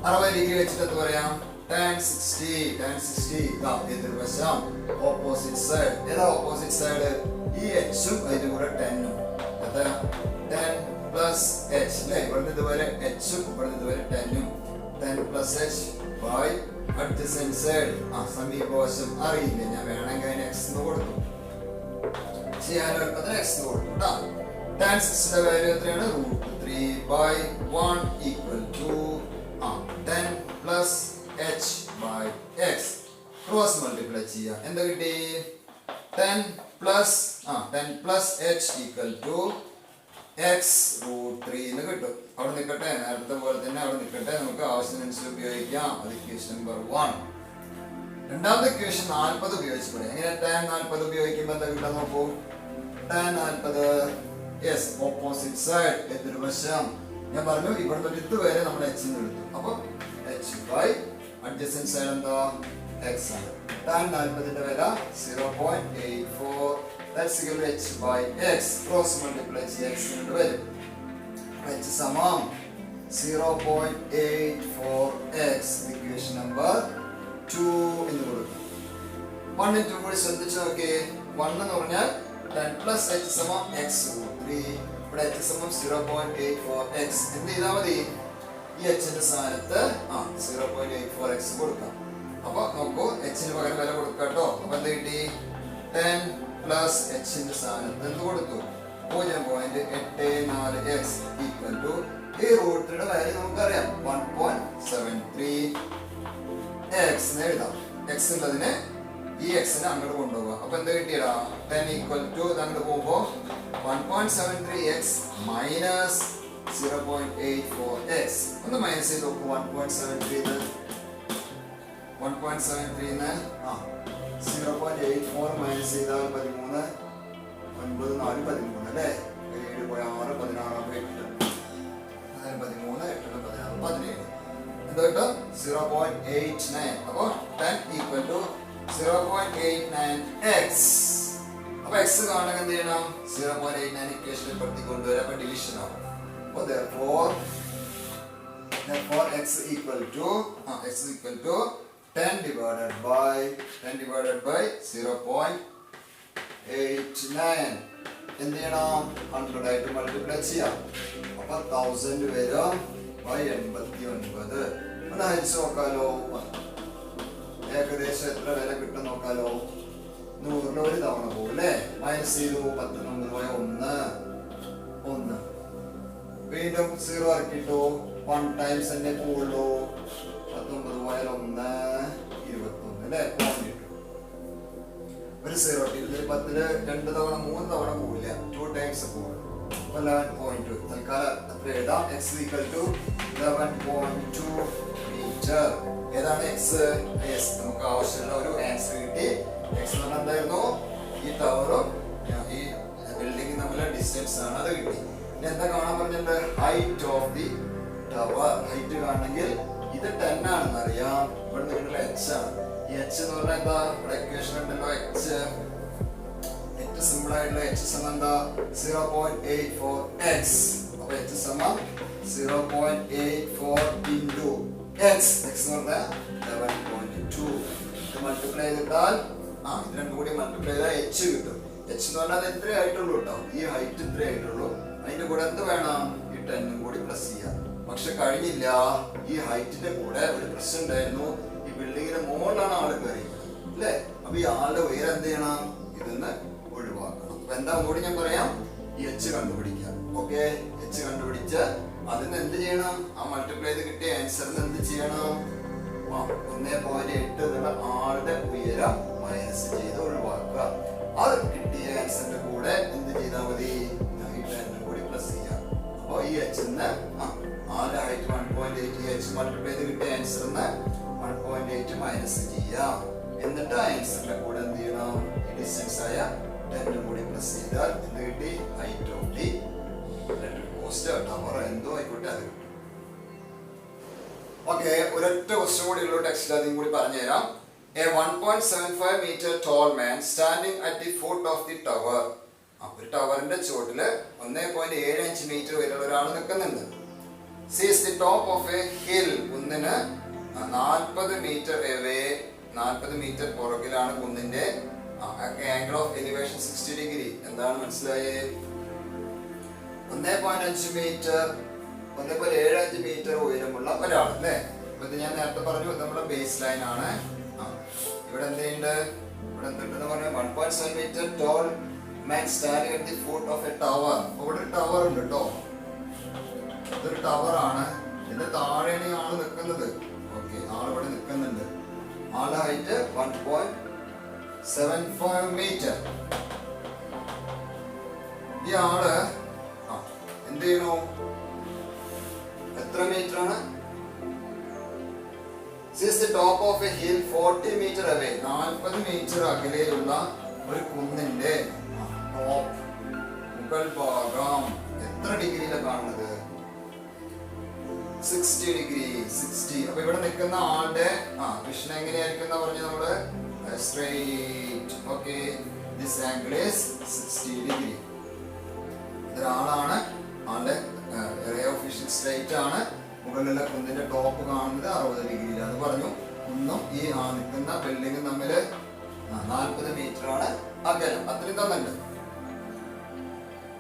60 ഡിഗ്രി വെച്ചിട്ട് എന്ത് പറയാം? tan 60 എതിർവശം, ഓപ്പോസിറ്റ് സൈഡ്. ഏതാ ഓപ്പോസിറ്റ് സൈഡ്? ഈ Hഉം അതിന്റെ കൂടെ 10ഉം. 10 പ്ലസ് H അല്ലേ? ഇവിടുന്ന് ഇതുവരെ Hഉം ഇവിടുന്ന് ഇതുവരെ 10ഉം. 10 plus H by adjacent side, സമീപവശം. അറിയില്ല, ഞാൻ വേണമെങ്കിൽ അതിന് X എന്ന് കൊടുത്തു. ചെയ്യാനോ എളുപ്പത്തിന് X എന്ന് കൊടുത്തു കേട്ടോ. tan 60ന്റെ വാല്യൂ എത്രയാണ്? √3/1 equal to 10 plus H by X. Cross multiply ചെയ്യാം. എന്താ കിട്ടി? 10 plus H equal to X √3 എന്ന് കിട്ടും. അവിടെ നിൽക്കട്ടെ, നേരത്തെ പോലെ തന്നെ അവിടെ നിൽക്കട്ടെ. നമുക്ക് ആവശ്യത്തിനനുസരിച്ച് ഉപയോഗിക്കാം. അത് ഇക്വേഷൻ നമ്പർ 1. രണ്ടാമത്തെ ഇക്വേഷൻ 40 ഉപയോഗിച്ച് പറയാം. എങ്ങനെ tan 40 ഉപയോഗിക്കുമ്പോൾ എന്താ കിട്ടാൻ നോക്കൂ? tan 40 യെസ്, ഓപ്പോസിറ്റ് സൈഡ് എതിർവശം. ഞാൻ പറഞ്ഞു ഇവിടുത്തെ ഒരു ഇതുവരെ നമ്മൾ H എന്ന് എടുത്തു. അപ്പൊ H ബൈ അഡ്ജസന്റ് സൈഡ് എന്താ? X ആണ്. tan 40ന്റെ വില 0.84. That's equal to H by X. Cross multiply X into value. H സമം 0.84x. Equation number 2 എന്ന് കൊടുക്കും. 1 and 2 കൂടി ശ്രദ്ധിച്ച് നോക്കിയേ. 1 എന്ന് പറഞ്ഞാൽ 10 plus H സമം X √3. ഇവിടെ H സമം 0.84x. എന്ത് ചെയ്താൽ മതി? ഈ H ന്റെ സ്ഥാനത്ത് 0.84x കൊടുക്കാം. അപ്പൊ നോക്കൂ, H ന് പകരം വില കൊടുക്കാം കേട്ടോ. അപ്പൊ എന്ത് കിട്ടി? 10 പ്ലസ് എച്ചിന്റെ സ്ഥാനത്ത് എന്ത് കൊടുത്തു 0.84x ഈക്വൽ ടു ഈ റൂട്ടിന്റെ വാല്യൂ നമുക്കറിയാം 1.73 എക്സ് എന്ന് എഴുതാം. എക്സ് ഉള്ളതിന് ഈ എക്സിനെ അങ്ങോട്ട് കൊണ്ടുപോകുക. അപ്പൊ എന്താ കിട്ടിയടാ 10 ഈക്വൽ ടു അങ്ങോട്ട് പോകുമ്പോ 1.73x മൈനസ് 0.84x. ഒന്ന് മൈനസ് ചെയ്ത് നോക്കൂ. 1.73 0.84 മൈനസ് ചെയ്താൽ 13 9 4 13 അല്ലേ? 7 പോയ 6 16 8 13 8 16 17 എന്താ കിട്ടും 0.89. അപ്പൊ 10 ഈക്വൽ ടു 0.89x. അപ്പൊ x കാണാൻ എന്ത് ചെയ്യണം 0.89 ഇക്വേഷനിൽ പെടുത്തി കൊണ്ടുവരാം. അപ്പൊ ഡിവിഷൻ ആവും. അപ്പൊ therefore x equal to 10 divided by 0.89 എന്ത് ചെയ്യണം 100 ആയിട്ട് മൾട്ടിപ്ലൈ ചെയ്യാം. അപ്പൊ 1000 വരും by 89. ഒന്ന് ഹരിച്ച് നോക്കാലോ. ഏകദേശം എത്ര വില കിട്ടും നോക്കാലോ. 100 ഒരു തവണ പോകും അല്ലേ? മൈനസ് ചെയ്തു 19 പോയ 1 വീണ്ടും 0 ഇറക്കിട്ടു 1 ടൈംസ് തന്നെ പോകുള്ളൂ. 19 പോയാൽ 1 21 അല്ലേ? ഒരു 0 ഇതിൽ 10 2 തവണ 3 തവണ പോവില്ല. 2 ടൈംസ് പോകും. 11.2 തൽക്കാലം അത്ര എഴുതാം. x equal to 11.2 metre. ഏതാണ് x? യെസ്, നമുക്ക് ആവശ്യമുള്ള ഒരു ആൻസർ കിട്ടി. x എന്ന് പറഞ്ഞാൽ എന്തായിരുന്നു? ഈ ടവറും ഈ ബിൽഡിംഗ് തമ്മിലുള്ള ഡിസ്റ്റൻസ് ആണ്. അത് കിട്ടി. ഇനി എന്താ കാണാൻ പറഞ്ഞിട്ടുണ്ട്? Height of the tower. Height കാണണമെങ്കിൽ ഇത് 10 ആണെന്ന് അറിയാം. ഇവിടെ നിങ്ങളുടെ h ആണ്. ഈ h എന്ന് പറഞ്ഞാൽ എന്താ? ഇവിടെ ഇക്വേഷൻ ഉണ്ടല്ലോ h. ഏറ്റവും സിമ്പിൾ ആയിട്ടുള്ള h സമം എന്താ? 0.84x. അപ്പൊ h സമം 0.84 into x. x എന്ന് പറഞ്ഞാൽ 11.2. ഇത് മൾട്ടിപ്ലൈ ചെയ്തിട്ടാൽ ഇത് രണ്ടും കൂടി മൾട്ടിപ്ലൈ ചെയ്താൽ h കിട്ടും. h എന്ന് പറഞ്ഞാൽ അത് ഇത്രേ ആയിട്ടുള്ളൂ കേട്ടോ. ഈ ഹൈറ്റ് ഇത്രേ ആയിട്ടുള്ളൂ. അതിന്റെ കൂടെ എന്ത് വേണം? ഈ 10 കൂടി പ്ലസ് ചെയ്യാം. പക്ഷെ കഴിഞ്ഞില്ല. ഈ ഹൈറ്റിന്റെ കൂടെ ഒരു പ്രശ്നം ഉണ്ടായിരുന്നു. ഈ ബിൽഡിങ്ങിന്റെ മുകളിലാണ് ആള് കയറിയത് അല്ലേ? അപ്പൊ ഈ ആളുടെ ഉയരം എന്ത് ചെയ്യണം? ഇതെന്ന് ഒഴിവാക്കണം. അപ്പൊ എന്താ കൂടി ഞാൻ പറയാം. ഈ h കണ്ടുപിടിക്കാം. ഓക്കെ, h കണ്ടുപിടിച്ച് അതിന് എന്ത് ചെയ്യണം? ആ മൾട്ടിപ്ലൈ ചെയ്ത് കിട്ടിയ ആൻസറിന് എന്ത് ചെയ്യണം? 1.8 എന്നുള്ള ആളുടെ ഉയരം മൈനസ് ചെയ്ത് ഒഴിവാക്കുക. അത് കിട്ടിയ ആൻസറിന്റെ കൂടെ എന്ത് ചെയ്താൽ മതി? കൂടി പ്ലസ് ചെയ്യാം. അപ്പൊ ഈ h ആളുടെ ഹൈറ്റ് 1.8 h മൾട്ടിപ്ലൈ ചെയ്ത് കിട്ടിയ ആൻസറിന് 1.8 മൈനസ് ചെയ്യാം. എന്നിട്ട് ആൻസറിന്റെ കൂടെ എന്ത് ചെയ്യണം? ഈ ഡിസ്റ്റൻസ് ആയ 10 കൂടി പ്ലസ് ചെയ്താൽ എന്ത് കിട്ടി? Height of the post tower എന്തോ ആയിക്കോട്ടെ അത് കിട്ടും. ഓക്കെ, ഒരൊറ്റ ക്വസ്റ്റ്യൻ കൂടി ഉള്ളൂ. ടെക്സ്റ്റിൽ അതും കൂടി പറഞ്ഞു തരാം. A 1.75 meter tall man standing at the foot of the tower. ഒരു ടവറിന്റെ ചുവട്ടില് 1.75 മീറ്റർ വരെയുള്ള ഒരാൾ നിൽക്കുന്നുണ്ട്. Sees the top of a hill. കുന്നിന് 40 മീറ്റർ away, 40 മീറ്റർ പുറകിലാണ് കുന്നിന്റെ ആംഗിൾ ഓഫ് എലിവേഷൻ 60 ഡിഗ്രി. എന്താണ് മനസ്സിലായേ? 1.5 മീറ്റർ 1.75 മീറ്റർ ഉയരമുള്ള ഒരാൾ അല്ലേ? അപ്പൊ ഇത് ഞാൻ നേരത്തെ പറഞ്ഞു നമ്മുടെ ബേസ് ലൈൻ ആണ്. ഇവിടെ എന്തുണ്ട്? ഇവിടെ എന്തുണ്ടെന്ന് പറഞ്ഞാൽ 1.7 metre tall man standing at the foot of a tower. ഇവിടെ ഒരു ടവർ ഉണ്ട് കേട്ടോ. ഇതൊരു ടവർ ആണ്. ഇതിന്റെ താഴെയാണ് ആള് നിൽക്കുന്നത്. ഓക്കെ, ആള് ഇവിടെ നിൽക്കുന്നുണ്ട്. ആളുടെ ഹൈറ്റ് 1.75 മീറ്റർ. ഈ ആള് എന്ത് ചെയ്യണു? എത്ര മീറ്റർ ആണ്? Sees the top of a hill 40 meter away. 40 metre അകലെയുള്ള ഒരു കുന്നിന്റെ ടോപ്പ് മുകൾ ഭാഗം എത്ര ഡിഗ്രിയിലാണ് കാണുന്നത്? 60 ഡിഗ്രി. 60. അപ്പൊ ഇവിടെ നിൽക്കുന്ന ആളുടെ വിഷൻ എങ്ങനെയായിരിക്കും പറഞ്ഞ നമ്മള് straight. Okay, this angle is 60 degree. ഇതൊരാളാണ്. ആളുടെ റേ ഓഫ് വിഷൻ സ്ട്രെയിറ്റ് ആണ്. മുകളിലുള്ള കുന്നിന്റെ ടോപ്പ് കാണുന്നത് 60 ഡിഗ്രിയിലാണ് പറഞ്ഞു. ഇന്നും ഈ നിൽക്കുന്ന ബിൽഡിംഗ് തമ്മിൽ 40 മീറ്റർ ആണ് അകലം. അത്രയും തന്നുണ്ട്.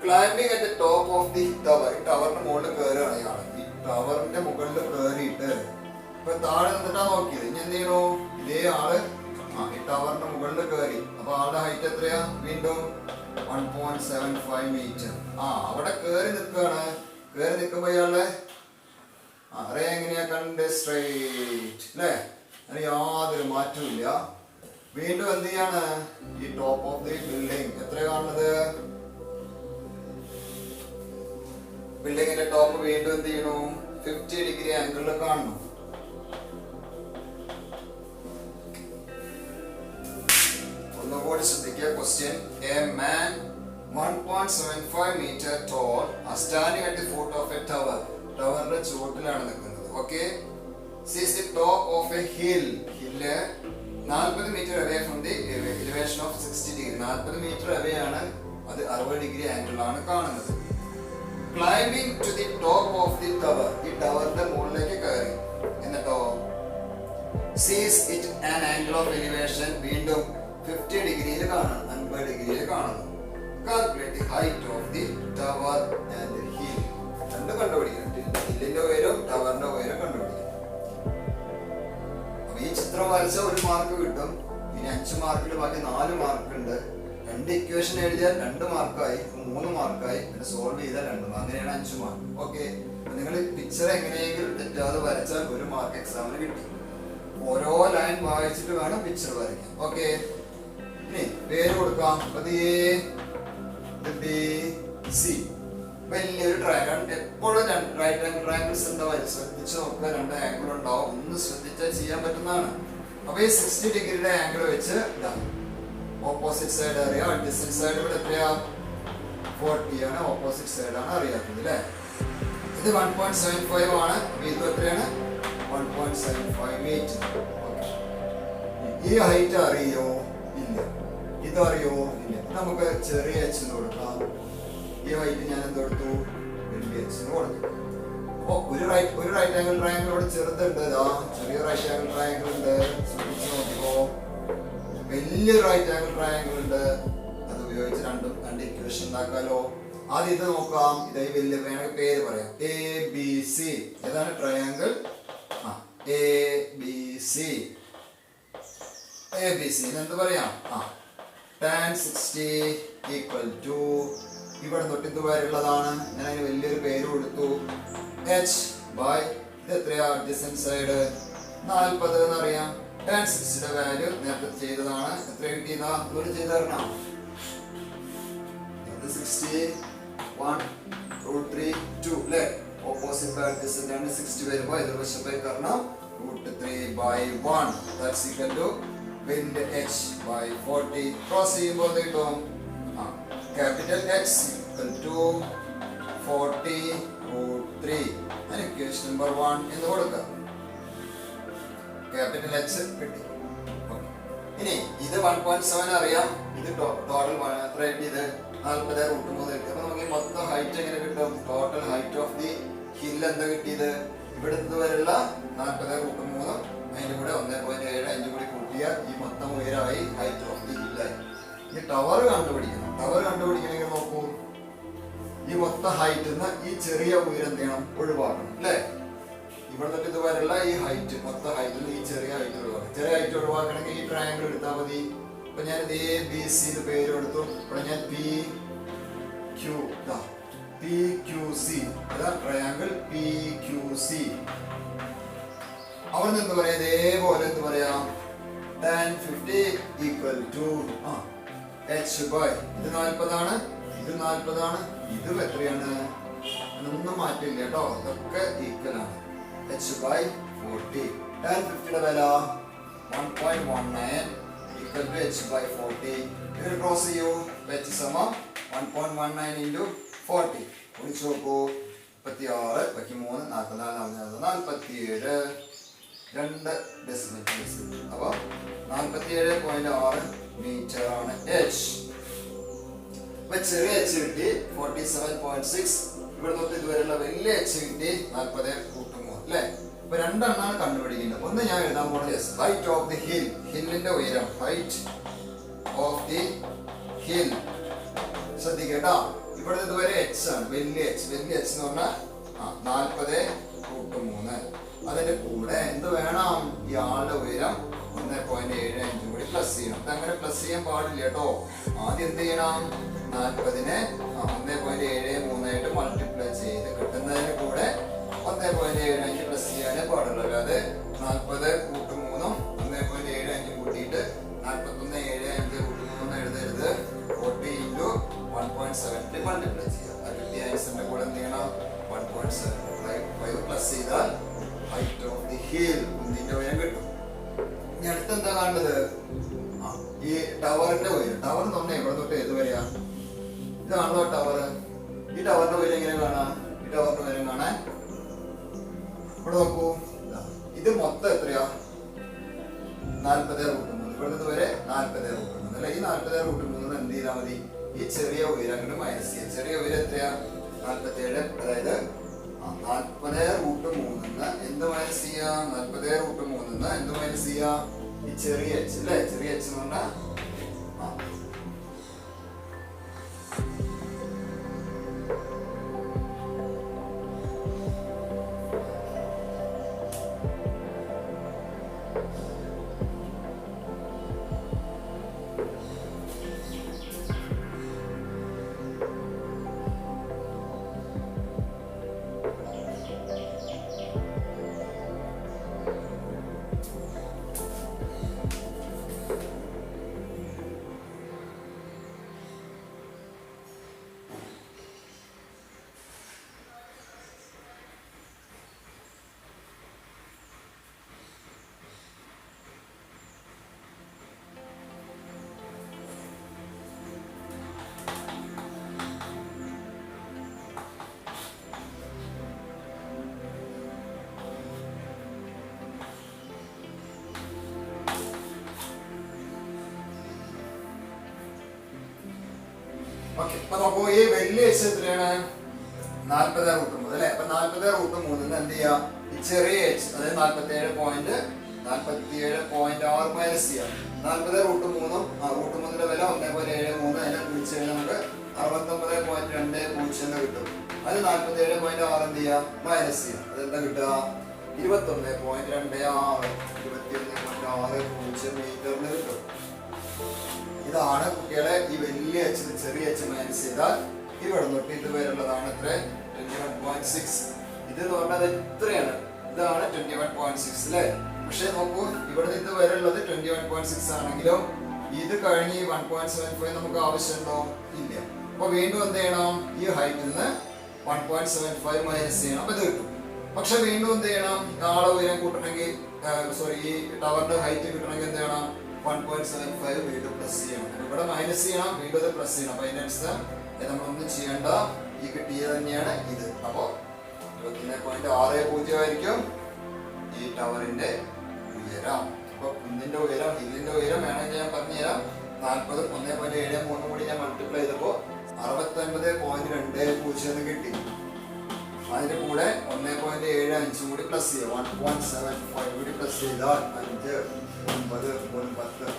Climbing at the top of the tower. ഈ ടവറിന്റെ മുകളിൽ കയറുകയാണ് ഇയാൾ. ഈ ടവറിന്റെ മുകളിൽ കയറിയിട്ട് ഇപ്പൊ താഴെ നിന്നിട്ടാ നോക്കിയത്. ഇനി എന്ത് ചെയ്യണോ? ഇതേ ആള് ഈ ടവറിന്റെ മുകളിൽ കയറി. അപ്പൊ ആളുടെ ഹൈറ്റ് എത്രയാ? വീണ്ടും 1.75 മീറ്റർ. അവിടെ കയറി നിൽക്കുകയാണ്. കയറി നിൽക്കുമ്പോ ഇയാളുടെ റേ എങ്ങനെയാ? കണ്ട് സ്ട്രെയിറ്റ് അല്ലേ? അതിന് യാതൊരു മാറ്റവും ഇല്ല. വീണ്ടും എന്ത് ചെയ്യാണ്? ഈ ടോപ്പ് ഓഫ് ദി ബിൽഡിംഗ് എത്ര കാണുന്നത്? ബിൽഡിങ്ങിന്റെ ടോപ്പ് വീണ്ടും എന്ത് ചെയ്യണു? 50 ഡിഗ്രി ആംഗിളിൽ കാണുന്നു. ഒന്നുകൂടി ശ്രദ്ധിക്കുക. Question: a man 1.75 meter tall are standing at the foot of a tower. ടവറിന്റെ ചുവട്ടിലാണ് നിൽക്കുന്നത്. Okay. sees the top of a hill. Hill 40 meter away from the elevation of 60 degree. 40 meter away ആണ്. അത് 60 degree ആംഗിളിലാണ് കാണുന്നത്. climbing to the top of the tower. ഈ ടവറിന്റെ മുകളിലേക്ക് കയറി. എന്നിട്ടോ sees it an angle of elevation. വീണ്ടും 50 ഡിഗ്രിയിൽ കാണുന്നു. 50 ഡിഗ്രിയിൽ കാണുന്നു. calculate the height of the tower and the hill. രണ്ട് കണ്ടുപിടിക്കണം. ഹില്ലിന്റെ ഉയരം ടവറിന്റെ ഉയരം കണ്ടുപിടിക്കണം. അപ്പൊ ഈ ചിത്രം വരച്ച ഒരു മാർക്ക് കിട്ടും. ഇനി 5 മാർക്കിൽ ബാക്കി 4 മാർക്ക് ഉണ്ട്. 2 ഇക്വേഷൻ എഴുതിയാൽ 2 മാർക്കായി, 3 മാർക്കായി. പിന്നെ സോൾവ് ചെയ്താൽ 2 മാർക്ക്. അങ്ങനെയാണ് 5 മാർക്ക്. ഓക്കെ. നിങ്ങൾ പിക്ചർ എങ്ങനെയെങ്കിലും തെറ്റാതെ വരച്ചാൽ 1 മാർക്ക് എക്സാമിന് കിട്ടി. ഓരോ ലൈൻ വായിച്ചിട്ട് വേണം പിക്ചർ വരയ്ക്കാൻ. ഓക്കെ. ഇനി പേര് കൊടുക്കാം. സി വലിയൊരു ട്രയാങ്കിൾ. എപ്പോഴും റൈറ്റ് ആംഗിൾ ട്രയാങ്കിൾസ് ഉണ്ടാവും. ശ്രദ്ധിച്ച് നോക്കുക. 2 ആംഗിൾ ഉണ്ടാവും. ഒന്ന് ശ്രദ്ധിച്ചാൽ ചെയ്യാൻ പറ്റുന്നതാണ്. അപ്പൊ ഈ 60 ഡിഗ്രിയുടെ ആംഗിൾ വെച്ച് ഓപ്പോസിറ്റ് സൈഡ് അറിയാം. അഡ്ജസ്റ്റന്റ് സൈഡ് ഇവിടെ എത്രയാ? 40 ആണ്. ഓപ്പോസിറ്റ് സൈഡ് ആണ് അറിയാത്തത് അല്ലേ? ഇത് 1.75 ആണ്. അപ്പൊ ഇത് എത്രയാണ്? 1.75 മീറ്റർ. ഈ ഹൈറ്റ് അറിയോ? ഇല്ല. ഇതറിയോ? ഇല്ല. നമുക്ക് ചെറിയ എച്ച് കൊടുക്കാം. ഈ ഹൈറ്റ് ഞാൻ എന്തെടുത്തു? വലിയ എച്ച് കൊടുത്തു. അപ്പൊ ഒരു റൈറ്റ് ആംഗിൾ ട്രയാങ്കിൾ ഇവിടെ ചെറുതുണ്ട്. ചെറിയ റൈറ്റ് ആംഗിൾ ട്രയാങ്കിൾ ഉണ്ട്. ശ്രദ്ധിച്ച് നോക്കിക്കോ. വലിയൊരു റൈറ്റ് ആംഗിൾ ട്രയാങ്കിൾ ഉണ്ട്. അത് ഉപയോഗിച്ച് രണ്ട് ഇക്വേഷൻ ഉണ്ടാക്കാലോ. ആദ്യം ഇത് നോക്കാം. ഇതായി വലിയ വേണമെങ്കിൽ പേര് പറയാം. ABC. ഏതാണ് ട്രയാങ്കിൾ? ABC. ABC എന്ത് പറയാം? tan 60 equal to ഇവിടെ തൊട്ട് ഇതുവരെയുള്ളതാണ്. ഞാൻ അതിന് വലിയൊരു പേര് കൊടുത്തു. h by ഇത് എത്രയാ? അഡ്ജസന്റ് സൈഡ് 40 എന്നറിയാം. tan 60യുടെ വാല്യൂ നേരത്തെ ചെയ്തതാണ്. എത്ര കിട്ടിയതാ? ഇവിടെ ചെയ്ത് തരണം. 60 1√3 അല്ലേ? ഓപ്പോസിറ്റ് ബൈ അഡ്ജസന്റ് ആണ്. 60 വരുമ്പോൾ എതിർ വശത്തേക്ക് കാരണം √3/1. That's equal to wind h by 40. Cross ചെയ്യുമ്പോൾ എന്ത് കിട്ടും? Capital X equal to 40√3. ഞാൻ ഇക്വേഷൻ നമ്പർ 1 എന്ന് കൊടുക്കാം. ക്യാപിറ്റൽ H കിട്ടി. ഇനി ഇത് 1.7 അറിയാം. ഇത് ടോട്ടൽ എത്ര കിട്ടിയത്? 40√3 കിട്ടി. അപ്പൊ നമുക്ക് മൊത്തം ഹൈറ്റ് എങ്ങനെ കിട്ടും? Total height of the hill എന്താ കിട്ടിയത്? ഇവിടെ വരെയുള്ള 40√3 അതിന്റെ കൂടെ 1.75 കൂടി കൂട്ടിയ ഈ മൊത്തം ഉയരമായി ഹൈറ്റ് ഓഫ് ദി ഹില്ലായി. ഈ ടവർ കണ്ടുപിടിക്കണം. ടവർ കണ്ടുപിടിക്കണമെങ്കിൽ നോക്കൂ. ഈ മൊത്തം ഹൈറ്റിൽ നിന്ന് ഈ ചെറിയ ഉയരം എന്ത് ചെയ്യണം? ഒഴിവാക്കണം അല്ലേ? ഇവിടെ തൊട്ട് ഇതുവരെയുള്ള ഈ ഹൈറ്റ്, മൊത്തം ഹൈറ്റിൽ ഈ ചെറിയ ഹൈറ്റ് ഒഴിവാക്കണം. ചെറിയ ഹൈറ്റ് ഒഴിവാക്കണമെങ്കിൽ ഈ ട്രയാങ്കിൾ എടുത്താൽ മതി. അപ്പൊ ഞാൻ ഇത് ABC പേര് കൊടുത്തു. ഇവിടെ ഞാൻ PQC അതാ ട്രയാങ്കിൾ PQC. അവിടെ നിന്ന് പറയാം ഇതേപോലെ എന്ത് പറയാം? tan 50 equal to h by ഇത് 40 ആണ്. ഇത് 40 ആണ്. ഇതും എത്രയാണ്? ഒന്നും മാറ്റില്ല കേട്ടോ. ഇതൊക്കെ ഈക്വൽ ആണ്. h by 40. tan 50യുടെ വില 1.19 equal to h by 40. ഇത് ക്രോസ് ചെയ്യൂ. h സമം 1.19 into 40. കുറിച്ച് നോക്കൂ. 36 ബാക്കി 3 44 47 2 ഡെസിമൽ പ്ലേസ്. അപ്പൊ 47.6 മീറ്റർ ആണ് h. അപ്പൊ ചെറിയ h കിട്ടി 47.6. ഇവിടെ തൊട്ട് ഇതുവരെയുള്ള വലിയ h കിട്ടി 40√3 അല്ലേ? അപ്പൊ രണ്ടെണ്ണമാണ് കണ്ടുപിടിക്കുന്നത്. ഒന്ന് ഞാൻ എഴുതാൻ പോകുന്നത് ഹൈറ്റ് ഓഫ് ദി ഹിൽ. ഹില്ലിന്റെ ഉയരം. Height of the hill. ശ്രദ്ധിക്കേട്ടാ. ഇവിടെ ഇതുവരെ h ആണ്. വലിയ h എന്ന് പറഞ്ഞാൽ 40√3. അതിന്റെ കൂടെ എന്ത് വേണം? ഈ ആളുടെ ഉയരം 1.75 കൂടി പ്ലസ് ചെയ്യണം. അങ്ങനെ പ്ലസ് ചെയ്യാൻ പാടില്ല കേട്ടോ. ആദ്യം എന്ത് ചെയ്യണം? 40നെ 1.73 ആയിട്ട് മൾട്ടിപ്ലൈ ചെയ്ത് കിട്ടുന്നതിന് കൂടെ 1.75 പ്ലസ് ചെയ്യാനേ പാടുള്ളൂ. അല്ലാതെ 40 കൂട്ട് 3 1.75 കൂട്ടിയിട്ട് 41.75 കൂട്ടി 3 എഴുതരുത്. 40 × 1.73 മൾട്ടിപ്ലൈ ചെയ്യുക. ആ കിട്ടിയ ആൻസറിന്റെ കൂടെ എന്ത് ചെയ്യണം? 1.75 പ്ലസ് ചെയ്താൽ ഹൈറ്റ് ഓഫ് ദി ഹിൽ, കുന്നിന്റെ ഉയരം കിട്ടും. ഇനി അടുത്ത് എന്താ കാണുന്നത്? ഈ ടവറിന്റെ ഉയരം. ടവർ എന്ന് പറഞ്ഞാൽ ഇവിടെ തൊട്ട് ഏത് വരെയാ? ഇതാണല്ലോ ടവർ. ഈ ടവറിന്റെ ഉയരം എങ്ങനെ കാണാം? ഈ ടവറിന്റെ ഉയരം കാണാൻ ഇവിടെ നോക്കൂ. ഇത് മൊത്തം എത്രയാ? 40√3. ഇവിടുന്ന് വരെ 40√3 അല്ലെ? ഈ 40√3 എന്ത് ചെയ്താൽ മതി? ഈ ചെറിയ ഉയരം അങ്ങോട്ട് മൈനസ് ചെയ്യാം. ചെറിയ ഉയരം എത്രയാ? 47. അതായത് 40√3 എന്ത് മൈനസ് ചെയ്യാ? 40√3 എന്ത് മൈനസ് ചെയ്യാ? ഈ ചെറിയ എച്ച് അല്ലെ? ചെറിയ എച്ച് എന്ന് പറഞ്ഞാൽ ഓക്കെ. അപ്പൊ നോക്കൂ, ഈ വലിയ എച്ച് എത്രയാണ്? 40√3 അല്ലെ? അപ്പൊ 40√3 എന്ത് ചെയ്യാ? ഈ ചെറിയ എച്ച് അതായത് 47.6 മൈനസ് ചെയ്യാം. 40√3 വില 1.73 അതിനെ വിളിച്ച് കഴിഞ്ഞാൽ നമുക്ക് 69.20 കിട്ടും. അത് 47.6 എന്ത് ചെയ്യാം? മൈനസ് ചെയ്യാം. അതെന്താ കിട്ടുക? 21.26 മീറ്ററിന് കിട്ടും. ഇതാണ് കുട്ടികളെ ഈ വലിയ എച്ച് ചെറിയ എച്ച് മൈനസ് ചെയ്താൽ ഇവിടെ തൊട്ട് ഇതുവരെയുള്ളതാണ് എത്ര? 21.6. ഇത് എന്ന് പറഞ്ഞാൽ എത്രയാണ്? ഇതാണ് 21.6 അല്ലെ? പക്ഷെ നോക്കൂ, ഇവിടെ ഇത് വരെ ഉള്ളത് 21.6 ആണെങ്കിലും ഇത് കഴിഞ്ഞ് 1.75 നമുക്ക് ആവശ്യമുണ്ടോ? ഇല്ല. അപ്പൊ വീണ്ടും എന്ത് ചെയ്യണം? ഈ ഹൈറ്റിൽ നിന്ന് 1.75 മൈനസ് ചെയ്യണം. അപ്പൊ ഇത് കിട്ടും. പക്ഷെ വീണ്ടും എന്ത് ചെയ്യണം? ആളെ ഉയരം കൂട്ടണമെങ്കിൽ ഈ ടവറിന്റെ ഹൈറ്റ് കിട്ടണമെങ്കിൽ എന്ത് ചെയ്യണം? 1.75 വീണ്ടും പ്ലസ് ചെയ്യണം. ഇവിടെ മൈനസ് ചെയ്യണം, വീണ്ടും അത് പ്ലസ് ചെയ്യണം. അപ്പൊ അതിനനുസരിച്ച് നമ്മളൊന്നും ചെയ്യേണ്ട. ഈ കിട്ടിയത് തന്നെയാണ് ഇത്. അപ്പോ 21.60 ആയിരിക്കും ഈ ടവറിന്റെ ഉയരം. അപ്പൊ കുന്നിന്റെ ഉയരം, ഹില്ലിന്റെ ഉയരം വേണമെങ്കിൽ ഞാൻ പറഞ്ഞുതരാം. 40 1.73 കൂടി ഞാൻ മൾട്ടിപ്ലൈ ചെയ്തപ്പോ 69.20 കിട്ടി. അതിന്റെ കൂടെ 1.75 കൂടി പ്ലസ് ചെയ്യാം. 1.75 കൂടി പ്ലസ് ചെയ്താൽ 5, 9, 10.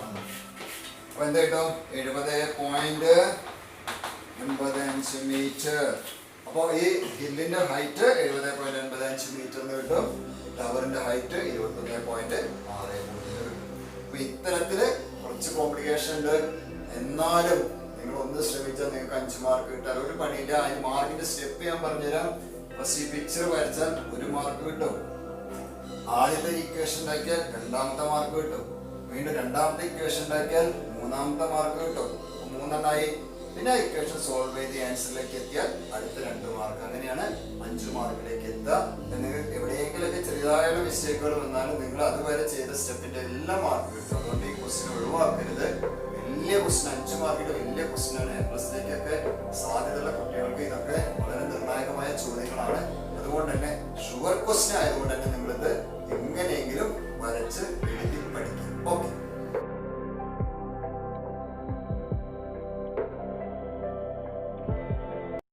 അപ്പൊ എന്താ കിട്ടും? 70.85 മീറ്റർ. അപ്പൊ ഈ ഹില്ലിന്റെ ഹൈറ്റ് 70.85 മീറ്റർ കിട്ടും. ടവറിന്റെ ഹൈറ്റ് 21.60 കിട്ടും. അപ്പൊ ഇത്തരത്തില് കുറച്ച് കോംപ്ലിക്കേഷൻ ഉണ്ട്. എന്നാലും നിങ്ങൾ ഒന്ന് ശ്രമിച്ചാൽ നിങ്ങൾക്ക് 5 മാർക്ക് കിട്ടാൻ ഒരു പണിയില്ല. അതിന് മാർക്കിന്റെ സ്റ്റെപ്പ് ഞാൻ പറഞ്ഞുതരാം. ഫസ്റ്റ് ഈ പിക്ചർ വരച്ചാൽ 1 മാർക്ക് കിട്ടും. ആദ്യത്തെ ഇക്വേഷൻ ഉണ്ടാക്കിയാൽ 2ാമത്തെ മാർക്ക് കിട്ടും. വീണ്ടും 2ാമത്തെ ഇക്വേഷൻ ഉണ്ടാക്കിയാൽ 3ാമത്തെ മാർക്ക് കിട്ടും. 3 പിന്നെ ഇക്വേഷൻ സോൾവ് ചെയ്ത് ആൻസറിലേക്ക് എത്തിയാൽ അടുത്ത 2 മാർക്ക്. അങ്ങനെയാണ് 5 മാർക്കിലേക്ക് എത്തുക. നിങ്ങൾക്ക് എവിടെയെങ്കിലൊക്കെ ചെറിയതായ മിസ്റ്റേക്കുകൾ വന്നാലും നിങ്ങൾ അതുവരെ ചെയ്ത സ്റ്റെപ്പിന്റെ എല്ലാ മാർക്ക് കിട്ടും. അതുകൊണ്ട് ഈ ക്വസ്റ്റ്യൻ ഒഴിവാക്കരുത്. വലിയ ക്വസ്റ്റ്യൻ, 5 മാർക്കിന്റെ വലിയ ക്വസ്റ്റ്യനാണ്. A+ലേക്കൊക്കെ സാധ്യതയുള്ള കുട്ടികൾക്ക് ഇതൊക്കെ വളരെ നിർണായകമായ ചോദ്യങ്ങളാണ്. അതുകൊണ്ട് തന്നെ ഷുവർ ക്വസ്റ്റ്യൻ ആയതുകൊണ്ട് തന്നെ നിങ്ങളിത് എങ്ങനെയെങ്കിലും വരച്ച്